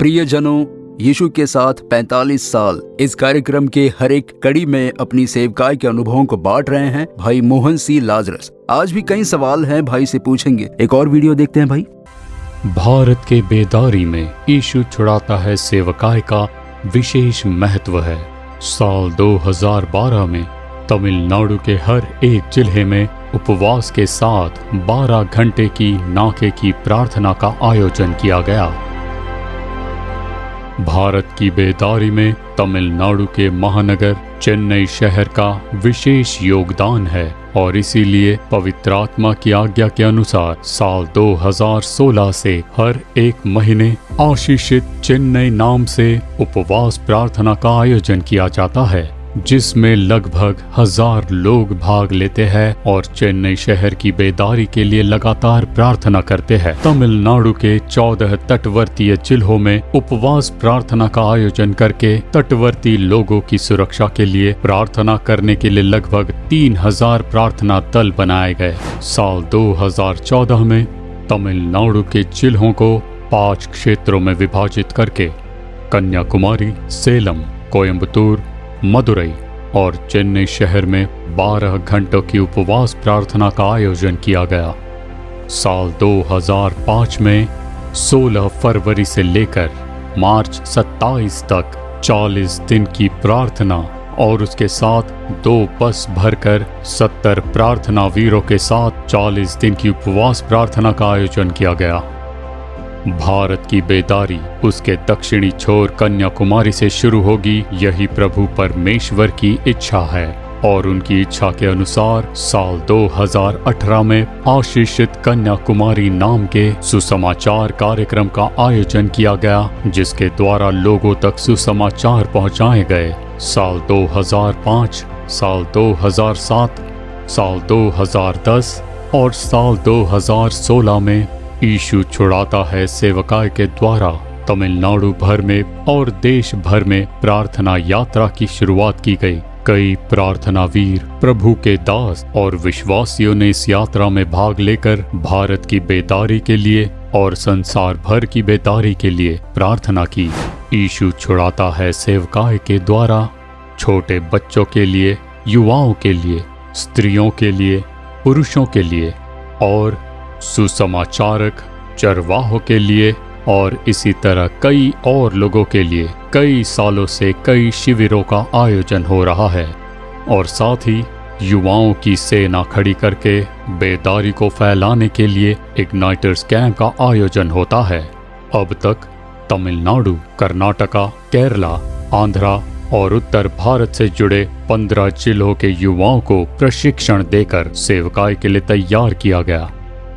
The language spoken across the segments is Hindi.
प्रियजनों, यीशु के साथ 45 साल इस कार्यक्रम के हर एक कड़ी में अपनी सेवकाई के अनुभवों को बांट रहे हैं भाई मोहन सी लाजरस। आज भी कई सवाल हैं, भाई से पूछेंगे। एक और वीडियो देखते हैं भाई। भारत के बेदारी में यीशु छुड़ाता है सेवकाई का विशेष महत्व है। साल 2012 में तमिलनाडु के हर एक जिले में उपवास के साथ 12 घंटे की नाके की प्रार्थना का आयोजन किया गया। भारत की बेदारी में तमिलनाडु के महानगर चेन्नई शहर का विशेष योगदान है और इसीलिए पवित्र आत्मा की आज्ञा के अनुसार साल 2016 से हर एक महीने आशीषित चेन्नई नाम से उपवास प्रार्थना का आयोजन किया जाता है, जिसमें लगभग 1000 लोग भाग लेते हैं और चेन्नई शहर की बेदारी के लिए लगातार प्रार्थना करते हैं। तमिलनाडु के 14 तटवर्तीय जिलों में उपवास प्रार्थना का आयोजन करके तटवर्ती लोगों की सुरक्षा के लिए प्रार्थना करने के लिए लगभग 3000 प्रार्थना दल बनाए गए। साल 2014 में तमिलनाडु के जिलों को 5 क्षेत्रों में विभाजित करके कन्याकुमारी, सेलम, कोयम्बतूर, मदुरई और चेन्नई शहर में 12 घंटों की उपवास प्रार्थना का आयोजन किया गया। साल 2005 में 16 फरवरी से लेकर मार्च 27 तक 40 दिन की प्रार्थना और उसके साथ 2 बस भरकर 70 प्रार्थना वीरों के साथ 40 दिन की उपवास प्रार्थना का आयोजन किया गया। भारत की बेदारी उसके दक्षिणी छोर कन्याकुमारी से शुरू होगी। यही प्रभु परमेश्वर की इच्छा है और उनकी इच्छा के अनुसार साल 2018 में आशीषित कन्याकुमारी नाम के सुसमाचार कार्यक्रम का आयोजन किया गया, जिसके द्वारा लोगों तक सुसमाचार पहुंचाए गए। साल 2005, साल 2007, साल 2010 और साल 2016 में यीशु छुड़ाता है सेवकाई के द्वारा तमिलनाडु भर में और देश भर में प्रार्थना यात्रा की शुरुआत की गई। कई प्रार्थना वीर, प्रभु के दास और विश्वासियों ने इस यात्रा में भाग लेकर भारत की बेदारी के लिए और संसार भर की बेदारी के लिए प्रार्थना की। यीशु छुड़ाता है सेवकाई के द्वारा छोटे बच्चों के लिए, युवाओं के लिए, स्त्रियों के लिए, पुरुषों के लिए और सुसमाचारक, चरवाहों के लिए और इसी तरह कई और लोगों के लिए कई सालों से कई शिविरों का आयोजन हो रहा है और साथ ही युवाओं की सेना खड़ी करके बेदारी को फैलाने के लिए इग्नाइटर्स कैंप का आयोजन होता है। अब तक तमिलनाडु, कर्नाटका, केरला, आंध्रा और उत्तर भारत से जुड़े 15 जिलों के युवाओं को प्रशिक्षण देकर सेवकाई के लिए तैयार किया गया।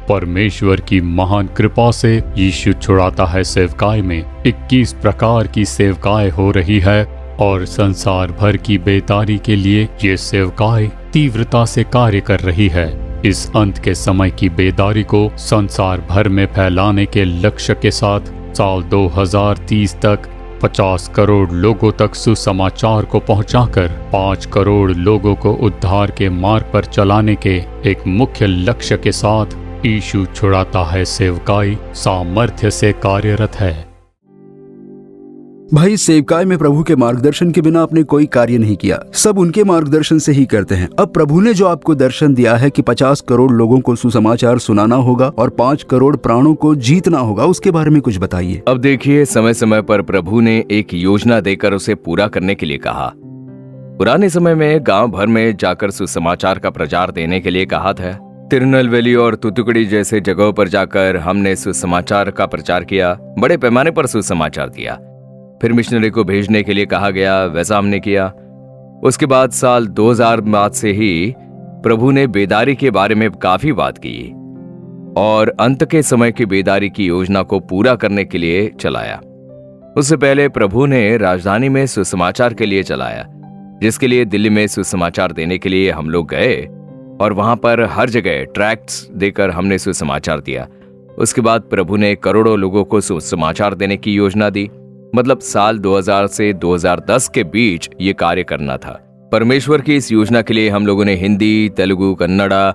परमेश्वर की महान कृपा से यीशु छुड़ाता है सेवकाई में 21 प्रकार की सेवकाई हो रही है और संसार भर की बेदारी के लिए ये सेवकाई तीव्रता से कार्य कर रही है। इस अंत के समय की बेदारी को संसार भर में फैलाने के लक्ष्य के साथ साल 2030 तक 50 करोड़ लोगों तक सुसमाचार को पहुंचाकर 5 करोड़ लोगों को उद्धार के मार्ग पर चलाने के एक मुख्य लक्ष्य के साथ यीशु छुड़ाता है सेवकाई सामर्थ्य से कार्यरत है। भाई, सेवकाई में प्रभु के मार्गदर्शन के बिना आपने कोई कार्य नहीं किया, सब उनके मार्गदर्शन से ही करते हैं। अब प्रभु ने जो आपको दर्शन दिया है कि 50 करोड़ लोगों को सुसमाचार सुनाना होगा और 5 करोड़ प्राणों को जीतना होगा, उसके बारे में कुछ बताइए। अब देखिए, समय समय पर प्रभु ने एक योजना देकर उसे पूरा करने के लिए कहा। पुराने समय में गांव भर में जाकर सुसमाचार का प्रचार देने के लिए कहा था। तिरुनेलवेली और तुतुकुड़ी जैसे जगहों पर जाकर हमने सुसमाचार का प्रचार किया, बड़े पैमाने पर सुसमाचार दिया। फिर मिशनरी को भेजने के लिए कहा गया, वैसा हमने किया। उसके बाद साल 2000 बाद से ही प्रभु ने बेदारी के बारे में काफी बात की और अंत के समय की बेदारी की योजना को पूरा करने के लिए चलाया। उससे पहले प्रभु ने राजधानी में सुसमाचार के लिए चलाया, जिसके लिए दिल्ली में सुसमाचार देने के लिए हम लोग गए और वहां पर हर जगह ट्रैक्ट्स देकर हमने सुसमाचार दिया। उसके बाद प्रभु ने करोड़ों लोगों को सुसमाचार देने की योजना दी। मतलब साल 2000 से 2010 के बीच ये कार्य करना था। परमेश्वर की इस योजना के लिए हम लोगों ने हिंदी, तेलुगु, कन्नड़ा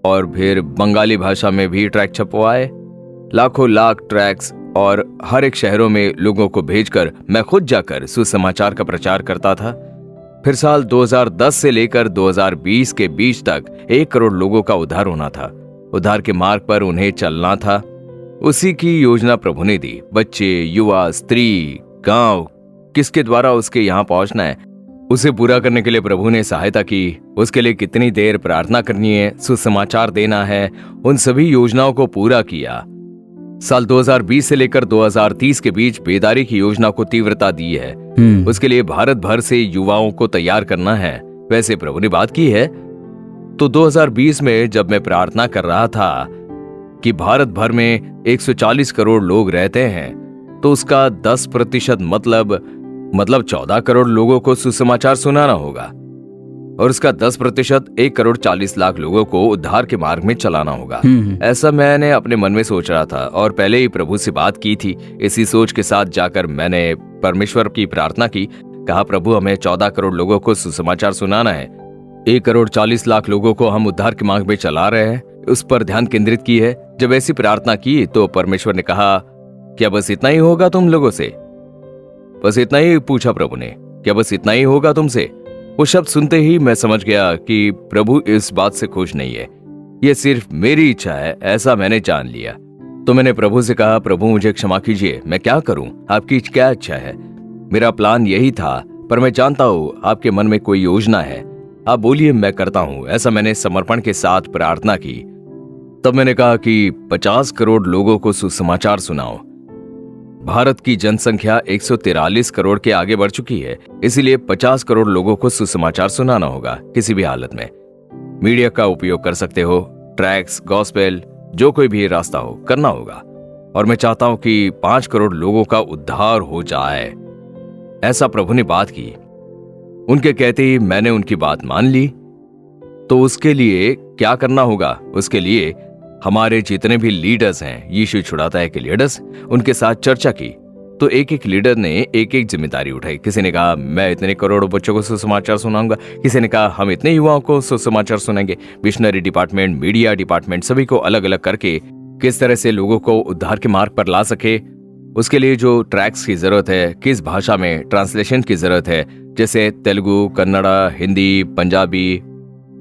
और फिर बंगाली भाषा में भी ट्रैक्ट छपवाए। लाखों लाख ट्रैक्स और हर एक शहरों में लोगों को भेजकर मैं खुद जाकर सुसमाचार का प्रचार करता था। फिर साल 2010 से लेकर 2020 के बीच तक 1 करोड़ लोगों का उद्धार होना था। उद्धार के मार्ग पर उन्हें चलना था। उसी की योजना प्रभु ने दी। बच्चे, युवा, स्त्री, गांव, किसके द्वारा उसके यहाँ पहुंचना है, उसे पूरा करने के लिए प्रभु ने सहायता की। उसके लिए कितनी देर प्रार्थना करनी है, सुसमाचार देना है, उन सभी योजनाओं को पूरा किया। साल 2020 से लेकर 2030 के बीच बेदारी की योजना को तीव्रता दी है। उसके लिए भारत भर से युवाओं को तैयार करना है। वैसे प्रभु ने बात की है तो 2020 में जब मैं प्रार्थना कर रहा था कि भारत भर में 140 करोड़ लोग रहते हैं, तो उसका 10% मतलब 14 करोड़ लोगों को सुसमाचार सुनाना होगा, और उसका 10% 1 करोड़ 40 लाख लोगों को उद्धार के मार्ग में चलाना होगा। ऐसा मैंने अपने मन में सोच रहा था और पहले ही प्रभु से बात की थी। इसी सोच के साथ जाकर मैंने परमेश्वर की प्रार्थना की। कहा, प्रभु हमें 14 करोड़ लोगों को सुसमाचार सुनाना है। 1 करोड़ 40 लाख लोगों को हम उद्धार के मार्ग में चला रहे हैं, उस पर ध्यान केंद्रित की है। जब ऐसी प्रार्थना की तो परमेश्वर ने कहा, क्या बस इतना ही होगा तुम लोगों से? बस इतना ही पूछा प्रभु ने, क्या बस इतना ही होगा तुमसे? वो शब्द सुनते ही मैं समझ गया कि प्रभु इस बात से खुश नहीं है, ये सिर्फ मेरी इच्छा है, ऐसा मैंने जान लिया। तो मैंने प्रभु से कहा, प्रभु मुझे क्षमा कीजिए, मैं क्या करूं? आपकी क्या इच्छा है? मेरा प्लान यही था, पर मैं जानता हूं आपके मन में कोई योजना है। आप बोलिए, मैं करता हूं। ऐसा मैंने समर्पण के साथ प्रार्थना की। तब मैंने कहा कि 50 करोड़ लोगों को सुसमाचार सुनाओ। भारत की जनसंख्या 143 करोड़ के आगे बढ़ चुकी है, इसीलिए 50 करोड़ लोगों को सुसमाचार सुनाना होगा। किसी भी हालत में मीडिया का उपयोग कर सकते हो, ट्रैक्स, गॉस्पेल, जो कोई भी रास्ता हो, करना होगा। और मैं चाहता हूं कि 5 करोड़ लोगों का उद्धार हो जाए। ऐसा प्रभु ने बात की। उनके कहते ही मैंने उनकी बात मान ली। तो उसके लिए क्या करना होगा? उसके लिए हमारे जितने भी लीडर्स हैं, यीशु छुड़ाता है कि लीडर्स, उनके साथ चर्चा की। तो एक एक लीडर ने एक एक जिम्मेदारी उठाई। किसी ने कहा, मैं इतने करोड़ों बच्चों को सुसमाचार सुनाऊंगा। किसी ने कहा, हम इतने युवाओं को सुसमाचार सुनाएंगे। मिशनरी डिपार्टमेंट, मीडिया डिपार्टमेंट, सभी को अलग अलग करके किस तरह से लोगों को उद्धार के मार्ग पर ला सके, उसके लिए जो ट्रैक्स की जरूरत है, किस भाषा में ट्रांसलेशन की जरूरत है, जैसे तेलुगु, कन्नड़ा, हिंदी, पंजाबी,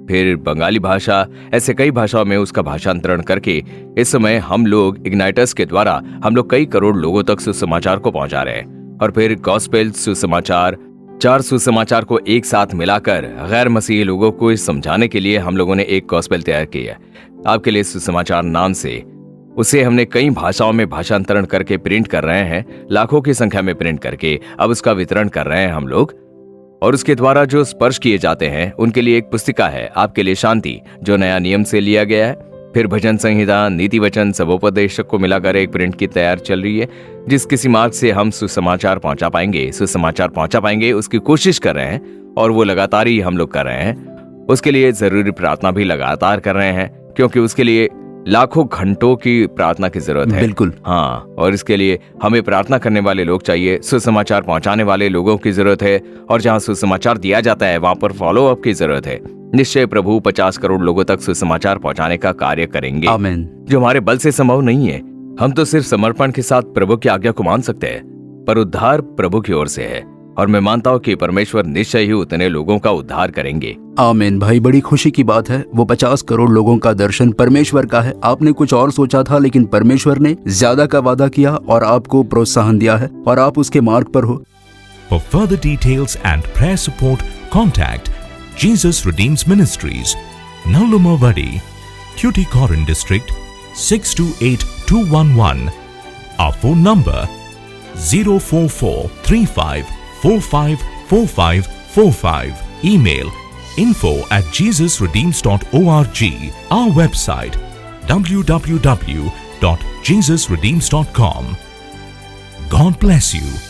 फिर बंगाली भाषा, ऐसे कई भाषाओं में उसका भाषांतरण करके इस समय हम लोग इग्नाइटर्स के द्वारा हम लोग कई करोड़ लोगों तक सुसमाचार को पहुंचा रहे हैं। और फिर गॉस्पेल सुसमाचार, 4 सुसमाचार को एक साथ मिलाकर गैर मसीही लोगों को समझाने के लिए हम लोगों ने एक गॉस्पेल तैयार किया है। आपके लिए सुसमाचार नाम से उसे हमने कई भाषाओं में भाषांतरण करके प्रिंट कर रहे हैं, लाखों की संख्या में प्रिंट करके अब उसका वितरण कर रहे हैं हम लोग। और उसके द्वारा जो स्पर्श किए जाते हैं उनके लिए एक पुस्तिका है, आपके लिए शांति, जो नया नियम से लिया गया है। फिर भजन संहिता, नीति वचन, सबोपदेशक को मिलाकर एक प्रिंट की तैयार चल रही है, जिस किसी मार्ग से हम सुसमाचार पहुंचा पाएंगे उसकी कोशिश कर रहे हैं। और वो लगातार ही हम लोग कर रहे हैं। उसके लिए जरूरी प्रार्थना भी लगातार कर रहे हैं, क्योंकि उसके लिए लाखों घंटों की प्रार्थना की जरूरत है। बिल्कुल, हाँ। और इसके लिए हमें प्रार्थना करने वाले लोग चाहिए, सुसमाचार पहुंचाने वाले लोगों की जरूरत है, और जहां सुसमाचार दिया जाता है वहां पर फॉलो अप की जरूरत है। निश्चय प्रभु 50 करोड़ लोगों तक सुसमाचार पहुंचाने का कार्य करेंगे, आमीन। जो हमारे बल से संभव नहीं है। हम तो सिर्फ समर्पण के साथ प्रभु की आज्ञा को मान सकते हैं, पर उद्धार प्रभु की ओर से है। और मैं मानता हूँ कि परमेश्वर निश्चय ही उतने लोगों का उद्धार करेंगे। आमीन भाई, बड़ी खुशी की बात है। वो 50 करोड़ लोगों का दर्शन परमेश्वर का है। आपने कुछ और सोचा था, लेकिन परमेश्वर ने ज्यादा का वादा किया और आपको प्रोत्साहन दिया है, और आप उसके मार्ग पर हो। For further details and prayer support, contact Jesus Redeems Ministries, Nallumavadi, Tuticorin District, 628211. Our phone number 04435454545. Email info@jesusredeems.org. Our website www.jesusredeems.com. God bless you.